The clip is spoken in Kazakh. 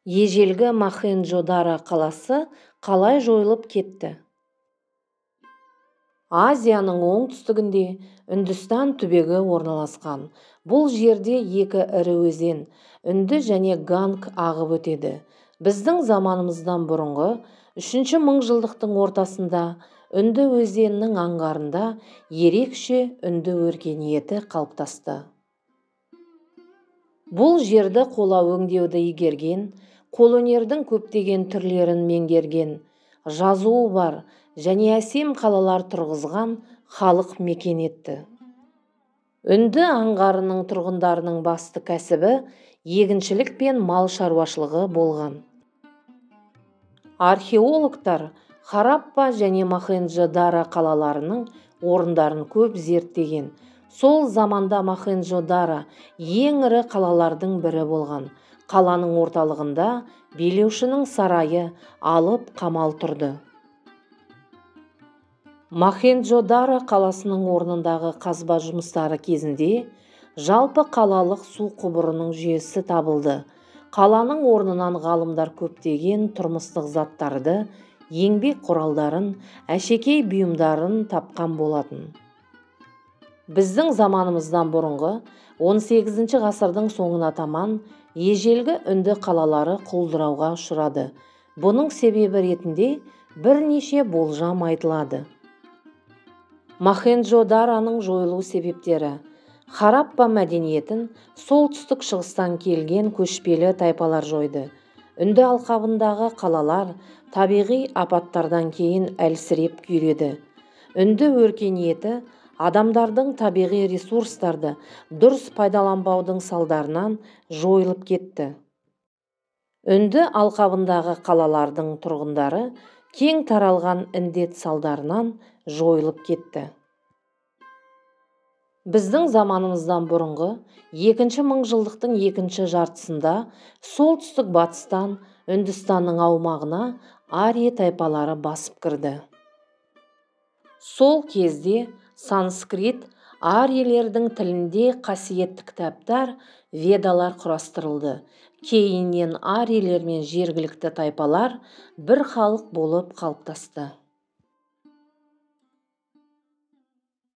Ежелгі Мохенджо-Даро қаласы қалай жойылып кетті? Азияның оңтүстігінде Үндістан түбегі орналасқан. Бұл жерде екі ірі өзен, Үнді және Ганг ағып өтеді. Біздің заманымыздан бұрынғы 3 мыңжылдықтың ортасында Үнді өзенінің аңғарында ерекше үнді өркениеті қалыптасты. Бұл жерді қола өңдеуді игерген, қолөнердің көптеген түрлерін меңгерген, жазуы бар және әсем қалалар тұрғызған халық мекен етті. Үнді аңғарының тұрғындарының басты кәсібі егіншілік пен мал шаруашылығы болған. Археологтар Хараппа және Мохенджо-Даро қалаларының орындарын көп зерттеген. Сол заманда Мохенджо-Даро ең ірі қалалардың бірі болған. Қаланың орталығында билеушінің сарайы алып қамал тұрды. Мохенджо-Даро қаласының орнындағы қазба жұмыстары кезінде жалпы қалалық су құбырының жүйесі табылды. Қаланың орнынан ғалымдар көптеген тұрмыстық заттарды, еңбек құралдарын, әшекей бұйымдарын тапқан болатын. Біздің заманымыздан бұрынғы 18 ғасырдың соңына таман ежелгі үнді қалалары құлдырауға ұшырады. Бұның себебі ретінде бірнеше болжам айтылады. Мохенджо-Дароның жойылу себептері: Хараппа мәдениетін солтүстік шығыстан келген көшпелі тайпалар жойды. Үнді алқабындағы қалалар табиғи апаттардан кейін әлсіреп күйреді. Үнді өркениеті адамдардың табиғи ресурстарды дұрыс пайдаланбаудың салдарынан жойылып кетті. Үнді алқабындағы қалалардың тұрғындары кең таралған індет салдарынан жойылып кетті. Біздің заманымыздан бұрынғы 2 мыңжылдықтың екінші жартысында солтүстік батыстан Үндістанның аумағына ария тайпалары басып кірді. Сол кезде санскрит арийлердің тілінде қасиетті кітаптар, ведалар құрастырылды. Кейіннен арийлер мен жергілікті тайпалар бір халық болып қалыптасты.